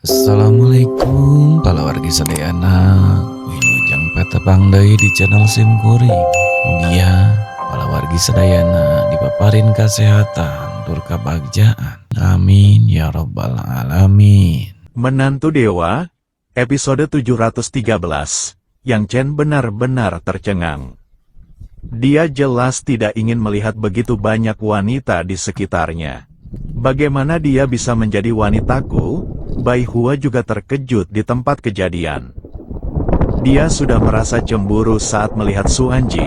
Assalamualaikum wargi sadayana wilujeng petepang deui di channel Simkuring. Mugia wargi sadayana dipaparin kesehatan tur kabagjaan. Amin ya robbal alamin. Menantu Dewa, episode 713, Yang Chen benar-benar tercengang. Dia jelas tidak ingin melihat begitu banyak wanita di sekitarnya. Bagaimana dia bisa menjadi wanitaku? Bai Hua juga terkejut di tempat kejadian. Dia sudah merasa cemburu saat melihat Suanji,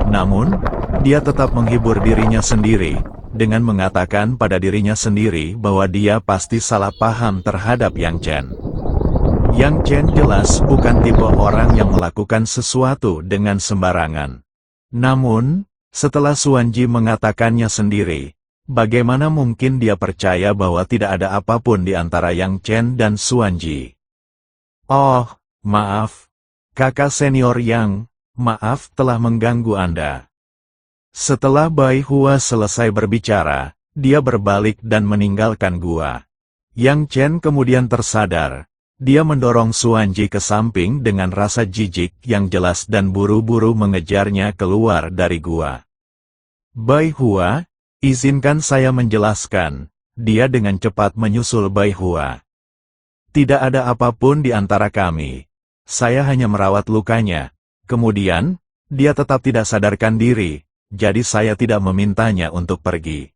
namun, dia tetap menghibur dirinya sendiri, dengan mengatakan pada dirinya sendiri bahwa dia pasti salah paham terhadap Yang Chen. Yang Chen jelas bukan tipe orang yang melakukan sesuatu dengan sembarangan. Namun, setelah Suanji mengatakannya sendiri, bagaimana mungkin dia percaya bahwa tidak ada apapun di antara Yang Chen dan Suanji? Oh, maaf. Kakak senior Yang, maaf telah mengganggu Anda. Setelah Bai Hua selesai berbicara, dia berbalik dan meninggalkan gua. Yang Chen kemudian tersadar. Dia mendorong Suanji ke samping dengan rasa jijik yang jelas dan buru-buru mengejarnya keluar dari gua. Bai Hua, izinkan saya menjelaskan. Dia dengan cepat menyusul Bai Hua. Tidak ada apapun di antara kami. Saya hanya merawat lukanya. Kemudian, dia tetap tidak sadarkan diri, jadi saya tidak memintanya untuk pergi.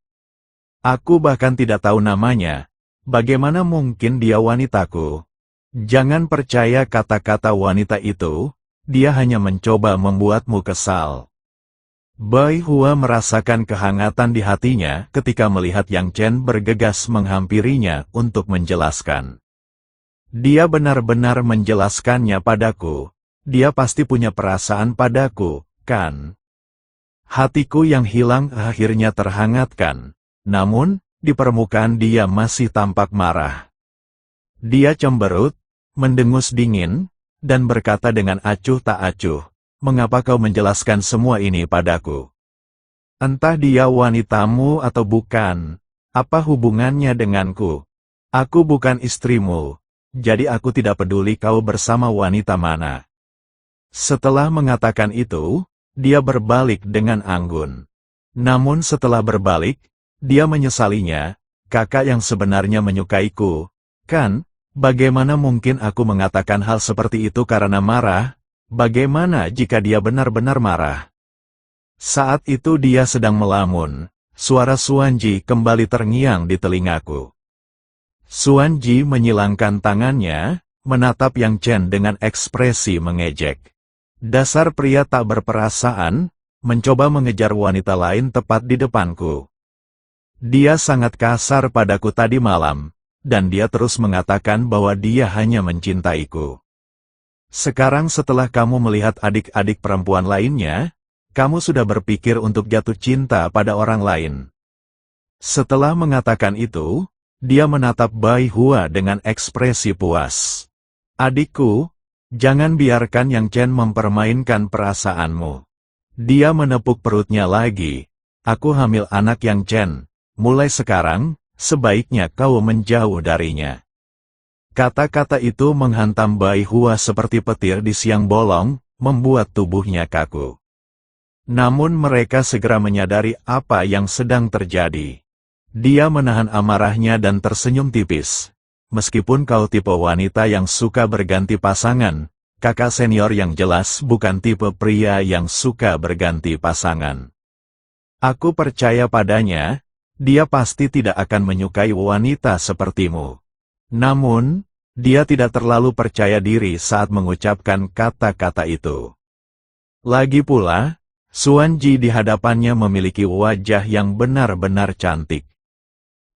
Aku bahkan tidak tahu namanya. Bagaimana mungkin dia wanitaku? Jangan percaya kata-kata wanita itu, dia hanya mencoba membuatmu kesal. Bai Hua merasakan kehangatan di hatinya ketika melihat Yang Chen bergegas menghampirinya untuk menjelaskan. Dia benar-benar menjelaskannya padaku. Dia pasti punya perasaan padaku, kan? Hatiku yang hilang akhirnya terhangatkan. Namun, di permukaan dia masih tampak marah. Dia cemberut, mendengus dingin, dan berkata dengan acuh tak acuh, "Mengapa kau menjelaskan semua ini padaku? Entah dia wanitamu atau bukan, apa hubungannya denganku? Aku bukan istrimu, jadi aku tidak peduli kau bersama wanita mana." Setelah mengatakan itu, dia berbalik dengan anggun. Namun setelah berbalik, dia menyesalinya, "Kakak yang sebenarnya menyukaiku, kan? Bagaimana mungkin aku mengatakan hal seperti itu karena marah? Bagaimana jika dia benar-benar marah?" Saat itu dia sedang melamun. Suara Suanji kembali terngiang di telingaku. Suanji menyilangkan tangannya, menatap Yang Chen dengan ekspresi mengejek. Dasar pria tak berperasaan, mencoba mengejar wanita lain tepat di depanku. Dia sangat kasar padaku tadi malam, dan dia terus mengatakan bahwa dia hanya mencintaiku. Sekarang setelah kamu melihat adik-adik perempuan lainnya, kamu sudah berpikir untuk jatuh cinta pada orang lain. Setelah mengatakan itu, dia menatap Bai Hua dengan ekspresi puas. "Adikku, jangan biarkan Yang Chen mempermainkan perasaanmu." Dia menepuk perutnya lagi. "Aku hamil anak Yang Chen. Mulai sekarang, sebaiknya kau menjauh darinya." Kata-kata itu menghantam Bai Hua seperti petir di siang bolong, membuat tubuhnya kaku. Namun mereka segera menyadari apa yang sedang terjadi. Dia menahan amarahnya dan tersenyum tipis. "Meskipun kau tipe wanita yang suka berganti pasangan, kakak senior yang jelas bukan tipe pria yang suka berganti pasangan. Aku percaya padanya, dia pasti tidak akan menyukai wanita sepertimu." Namun, dia tidak terlalu percaya diri saat mengucapkan kata-kata itu. Lagi pula, Suanji di hadapannya memiliki wajah yang benar-benar cantik.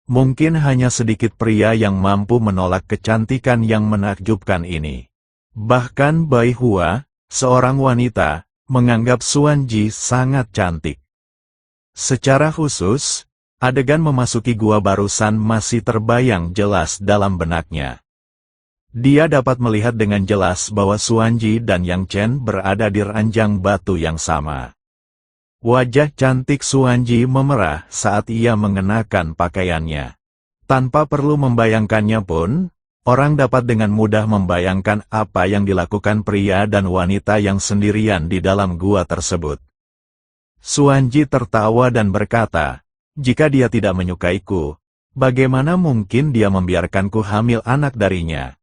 Mungkin hanya sedikit pria yang mampu menolak kecantikan yang menakjubkan ini. Bahkan Bai Hua, seorang wanita, menganggap Suanji sangat cantik. Secara khusus, adegan memasuki gua barusan masih terbayang jelas dalam benaknya. Dia dapat melihat dengan jelas bahwa Suanji dan Yang Chen berada di ranjang batu yang sama. Wajah cantik Suanji memerah saat ia mengenakan pakaiannya. Tanpa perlu membayangkannya pun, orang dapat dengan mudah membayangkan apa yang dilakukan pria dan wanita yang sendirian di dalam gua tersebut. Xuanji tertawa dan berkata, jika dia tidak menyukaiku, bagaimana mungkin dia membiarkanku hamil anak darinya?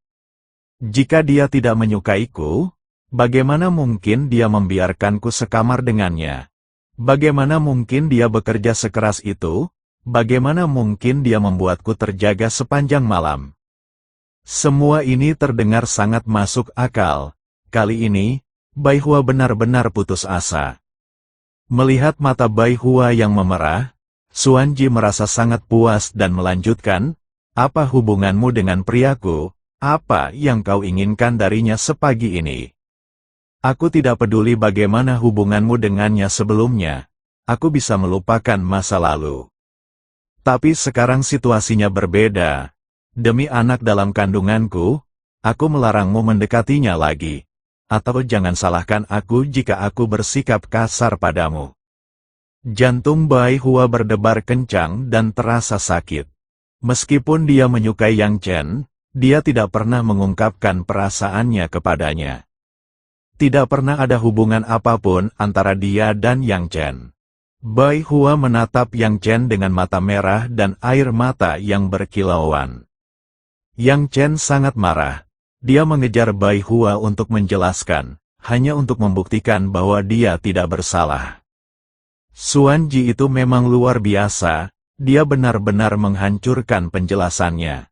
Jika dia tidak menyukaiku, bagaimana mungkin dia membiarkanku sekamar dengannya? Bagaimana mungkin dia bekerja sekeras itu? Bagaimana mungkin dia membuatku terjaga sepanjang malam? Semua ini terdengar sangat masuk akal. Kali ini, Bai Hua benar-benar putus asa. Melihat mata Bai Hua yang memerah, Xuanji merasa sangat puas dan melanjutkan, apa hubunganmu dengan priaku? Apa yang kau inginkan darinya sepagi ini? Aku tidak peduli bagaimana hubunganmu dengannya sebelumnya. Aku bisa melupakan masa lalu. Tapi sekarang situasinya berbeda. Demi anak dalam kandunganku, aku melarangmu mendekatinya lagi. Atau jangan salahkan aku jika aku bersikap kasar padamu. Jantung Bai Hua berdebar kencang dan terasa sakit. Meskipun dia menyukai Yang Chen, dia tidak pernah mengungkapkan perasaannya kepadanya. Tidak pernah ada hubungan apapun antara dia dan Yang Chen. Bai Hua menatap Yang Chen dengan mata merah dan air mata yang berkilauan. Yang Chen sangat marah. Dia mengejar Bai Hua untuk menjelaskan, hanya untuk membuktikan bahwa dia tidak bersalah. Xuanji itu memang luar biasa, dia benar-benar menghancurkan penjelasannya.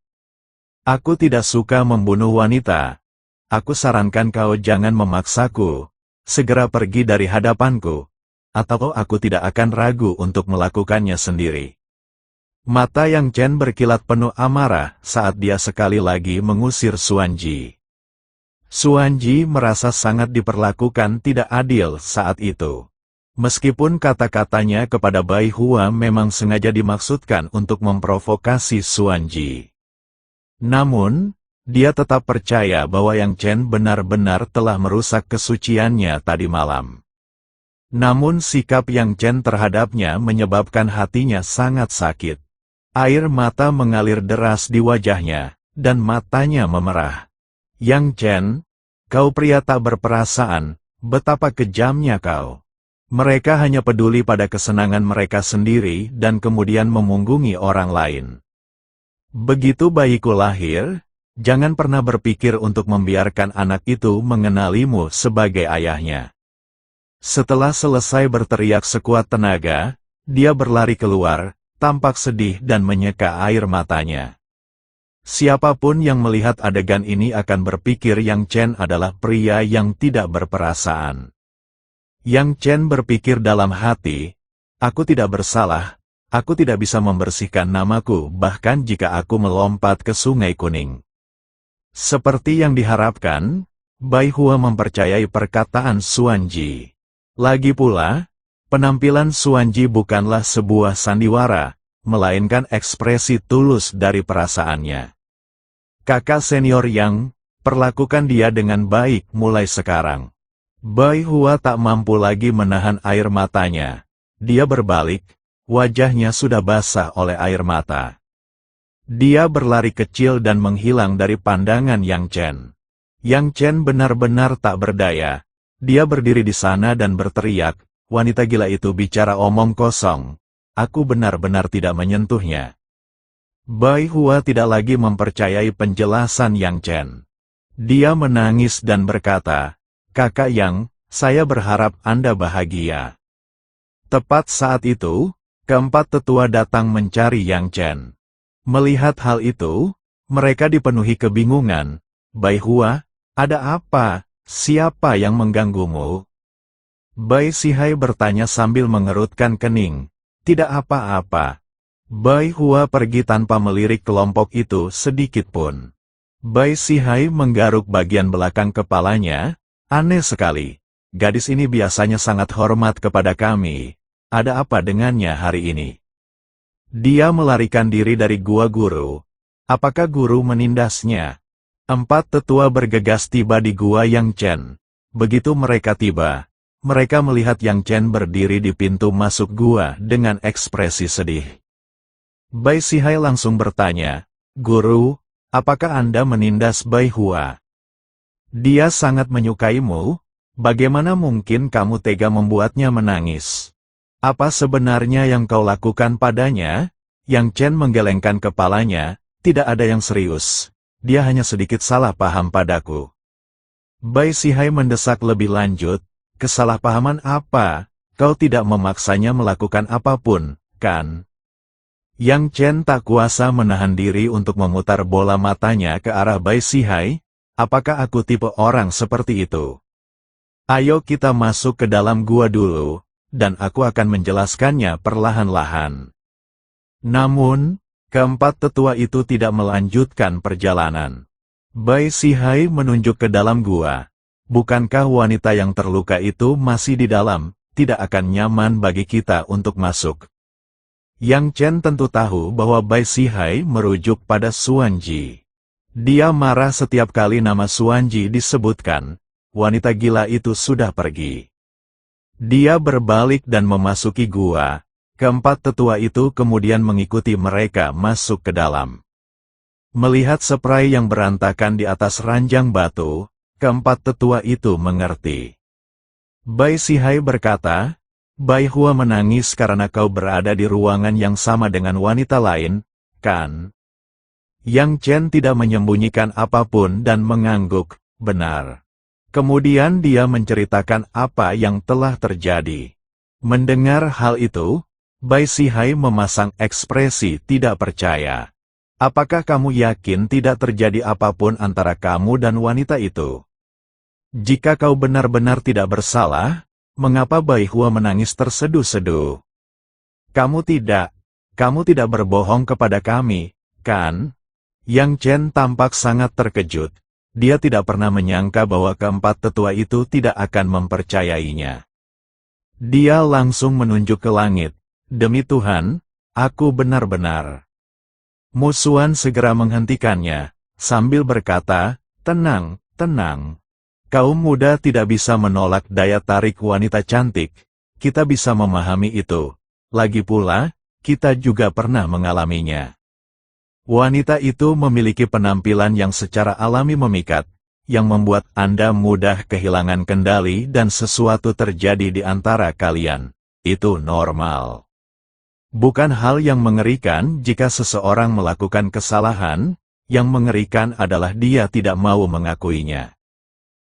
Aku tidak suka membunuh wanita. Aku sarankan kau jangan memaksaku. Segera pergi dari hadapanku. Atau aku tidak akan ragu untuk melakukannya sendiri. Mata Yang Chen berkilat penuh amarah saat dia sekali lagi mengusir Xuanji. Xuanji merasa sangat diperlakukan tidak adil saat itu. Meskipun kata-katanya kepada Bai Hua memang sengaja dimaksudkan untuk memprovokasi Xuanji. Namun, dia tetap percaya bahwa Yang Chen benar-benar telah merusak kesuciannya tadi malam. Namun sikap Yang Chen terhadapnya menyebabkan hatinya sangat sakit. Air mata mengalir deras di wajahnya, dan matanya memerah. Yang Chen, kau pria tak berperasaan, betapa kejamnya kau. Mereka hanya peduli pada kesenangan mereka sendiri dan kemudian memunggungi orang lain. Begitu bayiku lahir, jangan pernah berpikir untuk membiarkan anak itu mengenalimu sebagai ayahnya. Setelah selesai berteriak sekuat tenaga, dia berlari keluar, tampak sedih dan menyeka air matanya. Siapapun yang melihat adegan ini akan berpikir Yang Chen adalah pria yang tidak berperasaan. Yang Chen berpikir dalam hati, aku tidak bersalah. Aku tidak bisa membersihkan namaku bahkan jika aku melompat ke Sungai Kuning. Seperti yang diharapkan, Bai Hua mempercayai perkataan Xuanji. Lagi pula, penampilan Xuanji bukanlah sebuah sandiwara, melainkan ekspresi tulus dari perasaannya. Kakak senior Yang, perlakukan dia dengan baik mulai sekarang. Bai Hua tak mampu lagi menahan air matanya. Dia berbalik. Wajahnya sudah basah oleh air mata. Dia berlari kecil dan menghilang dari pandangan Yang Chen. Yang Chen benar-benar tak berdaya. Dia berdiri di sana dan berteriak, wanita gila itu bicara omong kosong. Aku benar-benar tidak menyentuhnya. Bai Hua tidak lagi mempercayai penjelasan Yang Chen. Dia menangis dan berkata, Kakak Yang, saya berharap Anda bahagia. Tepat saat itu, keempat tetua datang mencari Yang Chen. Melihat hal itu, mereka dipenuhi kebingungan. Bai Hua, ada apa? Siapa yang mengganggumu? Bai Sihai bertanya sambil mengerutkan kening. Tidak apa-apa. Bai Hua pergi tanpa melirik kelompok itu sedikit pun. Bai Sihai menggaruk bagian belakang kepalanya. Aneh sekali. Gadis ini biasanya sangat hormat kepada kami. Ada apa dengannya hari ini? Dia melarikan diri dari gua guru. Apakah guru menindasnya? Empat tetua bergegas tiba di gua Yang Chen. Begitu mereka tiba, mereka melihat Yang Chen berdiri di pintu masuk gua dengan ekspresi sedih. Bai Sihai langsung bertanya, Guru, Apakah Anda menindas Bai Hua? Dia sangat menyukaimu, bagaimana mungkin kamu tega membuatnya menangis? Apa sebenarnya yang kau lakukan padanya? Yang Chen menggelengkan kepalanya, tidak ada yang serius. Dia hanya sedikit salah paham padaku. Bai Sihai mendesak lebih lanjut, kesalahpahaman apa? Kau tidak memaksanya melakukan apapun, kan? Yang Chen tak kuasa menahan diri untuk memutar bola matanya ke arah Bai Sihai. Apakah aku tipe orang seperti itu? Ayo kita masuk ke dalam gua dulu, dan aku akan menjelaskannya perlahan-lahan. Namun, keempat tetua itu tidak melanjutkan perjalanan. Bai Sihai menunjuk ke dalam gua. Bukankah wanita yang terluka itu masih di dalam? Tidak akan nyaman bagi kita untuk masuk. Yang Chen tentu tahu bahwa Bai Sihai merujuk pada Xuanji. Dia marah setiap kali nama Xuanji disebutkan. Wanita gila itu sudah pergi. Dia berbalik dan memasuki gua. Keempat tetua itu kemudian mengikuti mereka masuk ke dalam. Melihat spray yang berantakan di atas ranjang batu, keempat tetua itu mengerti. Bai Sihai berkata, Bai Hua menangis karena kau berada di ruangan yang sama dengan wanita lain, kan? Yang Chen tidak menyembunyikan apapun dan mengangguk, benar. Kemudian dia menceritakan apa yang telah terjadi. Mendengar hal itu, Bai Sihai memasang ekspresi tidak percaya. Apakah kamu yakin tidak terjadi apapun antara kamu dan wanita itu? Jika kau benar-benar tidak bersalah, mengapa Bai Hua menangis terseduh-seduh? Kamu tidak berbohong kepada kami, kan? Yang Chen tampak sangat terkejut. Dia tidak pernah menyangka bahwa keempat tetua itu tidak akan mempercayainya. Dia langsung menunjuk ke langit. Demi Tuhan, aku benar-benar. Musuhan segera menghentikannya, sambil berkata, tenang, tenang. Kaum muda tidak bisa menolak daya tarik wanita cantik, kita bisa memahami itu. Lagi pula, kita juga pernah mengalaminya. Wanita itu memiliki penampilan yang secara alami memikat, yang membuat Anda mudah kehilangan kendali dan sesuatu terjadi di antara kalian. Itu normal. Bukan hal yang mengerikan jika seseorang melakukan kesalahan, yang mengerikan adalah dia tidak mau mengakuinya.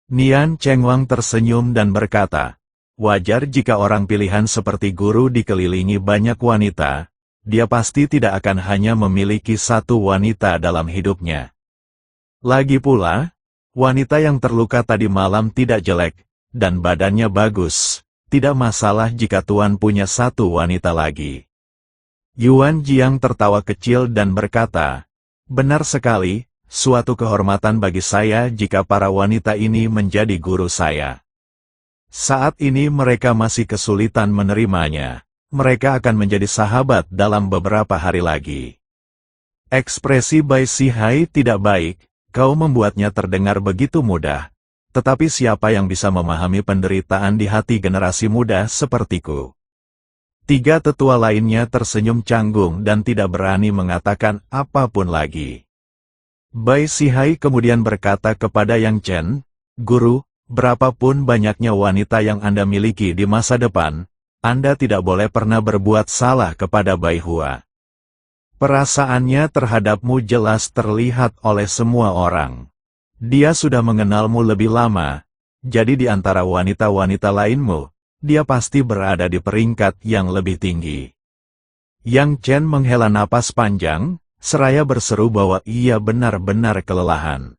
Nian Chengwang tersenyum dan berkata, wajar jika orang pilihan seperti guru dikelilingi banyak wanita, dia pasti tidak akan hanya memiliki satu wanita dalam hidupnya. Lagi pula, wanita yang terluka tadi malam tidak jelek, dan badannya bagus, tidak masalah jika Tuan punya satu wanita lagi. Yuan Jiang tertawa kecil dan berkata, benar sekali, suatu kehormatan bagi saya jika para wanita ini menjadi guru saya. Saat ini mereka masih kesulitan menerimanya. Mereka akan menjadi sahabat dalam beberapa hari lagi. Ekspresi Bai Sihai tidak baik, kau membuatnya terdengar begitu mudah. Tetapi siapa yang bisa memahami penderitaan di hati generasi muda sepertiku? Tiga tetua lainnya tersenyum canggung dan tidak berani mengatakan apapun lagi. Bai Sihai kemudian berkata kepada Yang Chen, Guru, berapapun banyaknya wanita yang Anda miliki di masa depan, Anda tidak boleh pernah berbuat salah kepada Bai Hua. Perasaannya terhadapmu jelas terlihat oleh semua orang. Dia sudah mengenalmu lebih lama, jadi di antara wanita-wanita lainmu, dia pasti berada di peringkat yang lebih tinggi. Yang Chen menghela napas panjang, seraya berseru bahwa ia benar-benar kelelahan.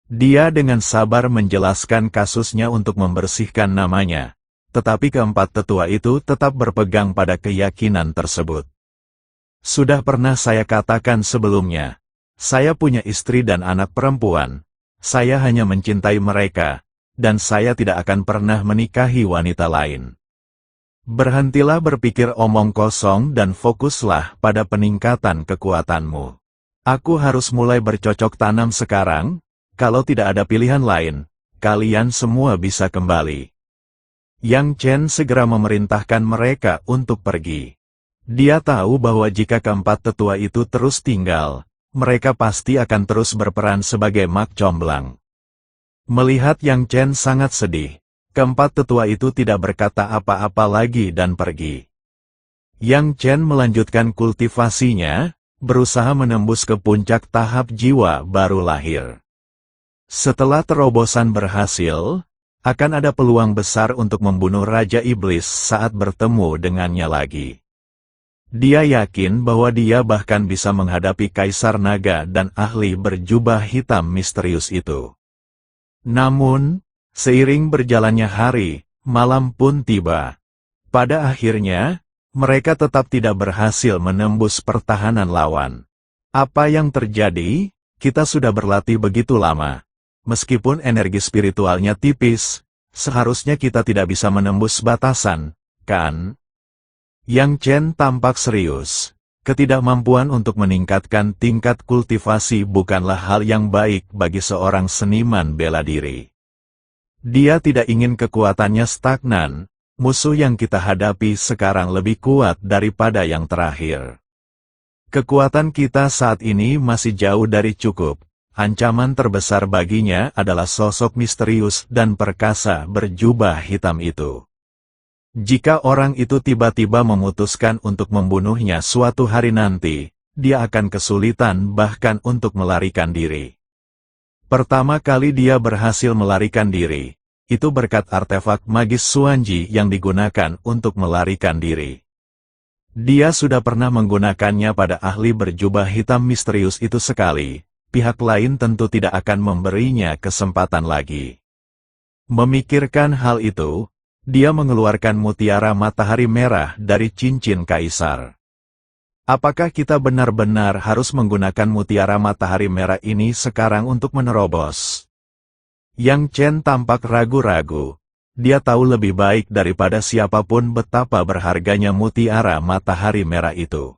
Dia dengan sabar menjelaskan kasusnya untuk membersihkan namanya, tetapi keempat tetua itu tetap berpegang pada keyakinan tersebut. Sudah pernah saya katakan sebelumnya, saya punya istri dan anak perempuan, saya hanya mencintai mereka, dan saya tidak akan pernah menikahi wanita lain. Berhentilah berpikir omong kosong dan fokuslah pada peningkatan kekuatanmu. Aku harus mulai bercocok tanam sekarang, kalau tidak ada pilihan lain, kalian semua bisa kembali. Yang Chen segera memerintahkan mereka untuk pergi. Dia tahu bahwa jika keempat tetua itu terus tinggal, mereka pasti akan terus berperan sebagai mak comblang. Melihat Yang Chen sangat sedih, keempat tetua itu tidak berkata apa-apa lagi dan pergi. Yang Chen melanjutkan kultivasinya, berusaha menembus ke puncak tahap jiwa baru lahir. Setelah terobosan berhasil, akan ada peluang besar untuk membunuh Raja Iblis saat bertemu dengannya lagi. Dia yakin bahwa dia bahkan bisa menghadapi Kaisar Naga dan ahli berjubah hitam misterius itu. Namun, seiring berjalannya hari, malam pun tiba. Pada akhirnya, mereka tetap tidak berhasil menembus pertahanan lawan. Apa yang terjadi? Kita sudah berlatih begitu lama. Meskipun energi spiritualnya tipis, seharusnya kita tidak bisa menembus batasan, kan? Yang Chen tampak serius. Ketidakmampuan untuk meningkatkan tingkat kultivasi bukanlah hal yang baik bagi seorang seniman bela diri. Dia tidak ingin kekuatannya stagnan. Musuh yang kita hadapi sekarang lebih kuat daripada yang terakhir. Kekuatan kita saat ini masih jauh dari cukup. Ancaman terbesar baginya adalah sosok misterius dan perkasa berjubah hitam itu. Jika orang itu tiba-tiba memutuskan untuk membunuhnya suatu hari nanti, dia akan kesulitan bahkan untuk melarikan diri. Pertama kali dia berhasil melarikan diri, itu berkat artefak magis Xuanji yang digunakan untuk melarikan diri. Dia sudah pernah menggunakannya pada ahli berjubah hitam misterius itu sekali, pihak lain tentu tidak akan memberinya kesempatan lagi. Memikirkan hal itu, dia mengeluarkan mutiara matahari merah dari cincin kaisar. Apakah kita benar-benar harus menggunakan mutiara matahari merah ini sekarang untuk menerobos? Yang Chen tampak ragu-ragu. Dia tahu lebih baik daripada siapapun betapa berharganya mutiara matahari merah itu.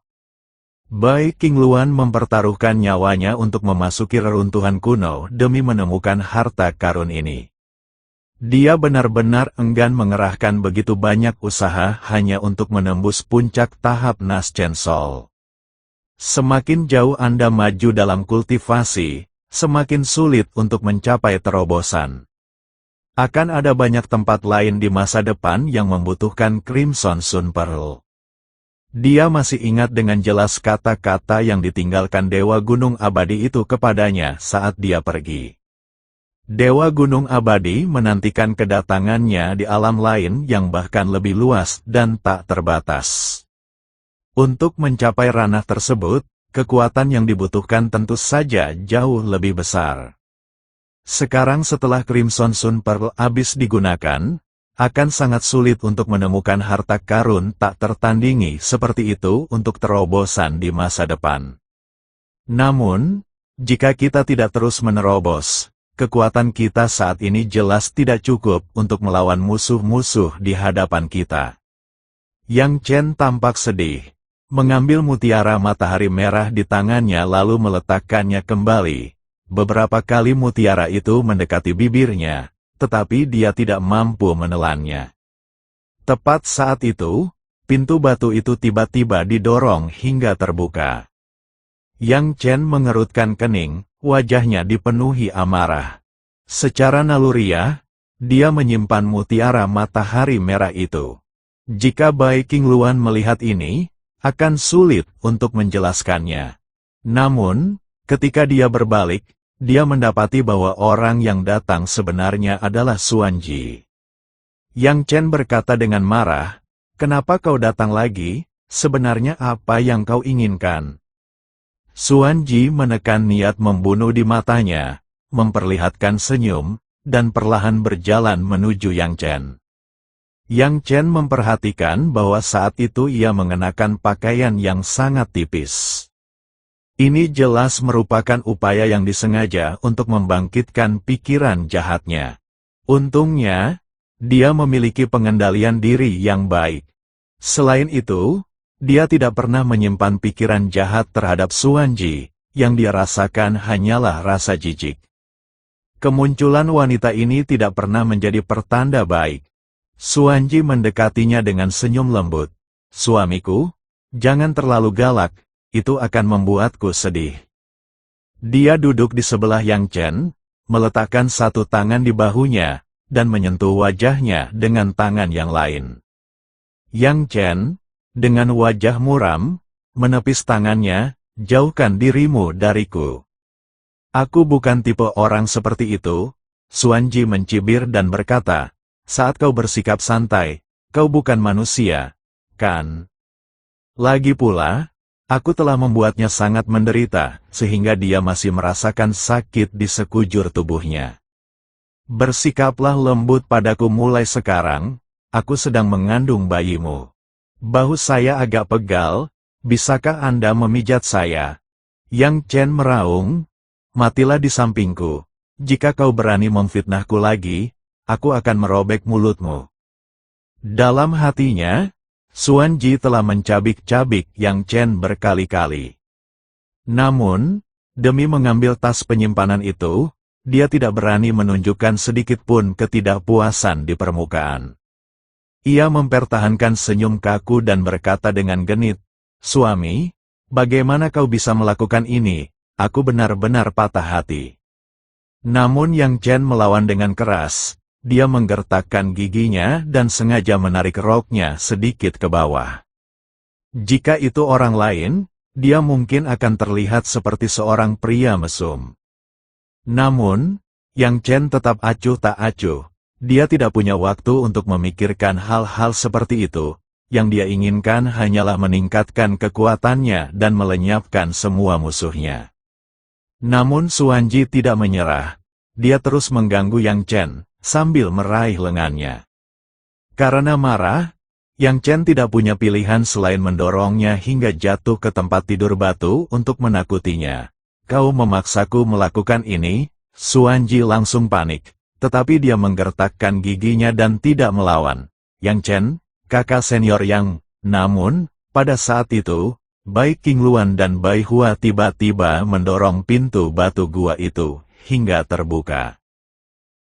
Bai Qingluan mempertaruhkan nyawanya untuk memasuki reruntuhan kuno demi menemukan harta karun ini. Dia benar-benar enggan mengerahkan begitu banyak usaha hanya untuk menembus puncak tahap Naschen Sol. Semakin jauh Anda maju dalam kultivasi, semakin sulit untuk mencapai terobosan. Akan ada banyak tempat lain di masa depan yang membutuhkan Crimson Sun Pearl. Dia masih ingat dengan jelas kata-kata yang ditinggalkan Dewa Gunung Abadi itu kepadanya saat dia pergi. Dewa Gunung Abadi menantikan kedatangannya di alam lain yang bahkan lebih luas dan tak terbatas. Untuk mencapai ranah tersebut, kekuatan yang dibutuhkan tentu saja jauh lebih besar. Sekarang setelah Crimson Sun Pearl habis digunakan, akan sangat sulit untuk menemukan harta karun tak tertandingi seperti itu untuk terobosan di masa depan. Namun, jika kita tidak terus menerobos, kekuatan kita saat ini jelas tidak cukup untuk melawan musuh-musuh di hadapan kita. Yang Chen tampak sedih, mengambil mutiara matahari merah di tangannya lalu meletakkannya kembali. Beberapa kali mutiara itu mendekati bibirnya, tetapi dia tidak mampu menelannya. Tepat saat itu, pintu batu itu tiba-tiba didorong hingga terbuka. Yang Chen mengerutkan kening, wajahnya dipenuhi amarah. Secara naluriah, dia menyimpan mutiara matahari merah itu. Jika Bai Qingluan melihat ini, akan sulit untuk menjelaskannya. Namun, ketika dia berbalik, dia mendapati bahwa orang yang datang sebenarnya adalah Xuanji. Yang Chen berkata dengan marah, "Kenapa kau datang lagi? Sebenarnya apa yang kau inginkan?" Xuanji menekan niat membunuh di matanya, memperlihatkan senyum, dan perlahan berjalan menuju Yang Chen. Yang Chen memperhatikan bahwa saat itu ia mengenakan pakaian yang sangat tipis. Ini jelas merupakan upaya yang disengaja untuk membangkitkan pikiran jahatnya. Untungnya, dia memiliki pengendalian diri yang baik. Selain itu, dia tidak pernah menyimpan pikiran jahat terhadap Xuanji, yang dia rasakan hanyalah rasa jijik. Kemunculan wanita ini tidak pernah menjadi pertanda baik. Xuanji mendekatinya dengan senyum lembut. "Suamiku, jangan terlalu galak, itu akan membuatku sedih." Dia duduk di sebelah Yang Chen, meletakkan satu tangan di bahunya, dan menyentuh wajahnya dengan tangan yang lain. Yang Chen, dengan wajah muram, menepis tangannya, jauhkan dirimu dariku. Aku bukan tipe orang seperti itu, Xuanji mencibir dan berkata, saat kau bersikap santai, kau bukan manusia, kan? Lagi pula, aku telah membuatnya sangat menderita, sehingga dia masih merasakan sakit di sekujur tubuhnya. Bersikaplah lembut padaku mulai sekarang, aku sedang mengandung bayimu. Bahu saya agak pegal, bisakah Anda memijat saya? Yang Chen meraung, matilah di sampingku. Jika kau berani memfitnahku lagi, aku akan merobek mulutmu. Dalam hatinya, Xuanji telah mencabik-cabik Yang Chen berkali-kali. Namun, demi mengambil tas penyimpanan itu, dia tidak berani menunjukkan sedikit pun ketidakpuasan di permukaan. Ia mempertahankan senyum kaku dan berkata dengan genit, "Suami, bagaimana kau bisa melakukan ini? Aku benar-benar patah hati." Namun Yang Chen melawan dengan keras, dia menggertakkan giginya dan sengaja menarik roknya sedikit ke bawah. Jika itu orang lain, dia mungkin akan terlihat seperti seorang pria mesum. Namun, Yang Chen tetap acuh tak acuh. Dia tidak punya waktu untuk memikirkan hal-hal seperti itu. Yang dia inginkan hanyalah meningkatkan kekuatannya dan melenyapkan semua musuhnya. Namun Xuanji tidak menyerah. Dia terus mengganggu Yang Chen, sambil meraih lengannya. Karena marah, Yang Chen tidak punya pilihan selain mendorongnya hingga jatuh ke tempat tidur batu untuk menakutinya. Kau memaksaku melakukan ini, Xuanji langsung panik. Tetapi dia menggertakkan giginya dan tidak melawan. Yang Chen, kakak senior Yang, namun, pada saat itu, Bai Qingluan dan Bai Hua tiba-tiba mendorong pintu batu gua itu, hingga terbuka.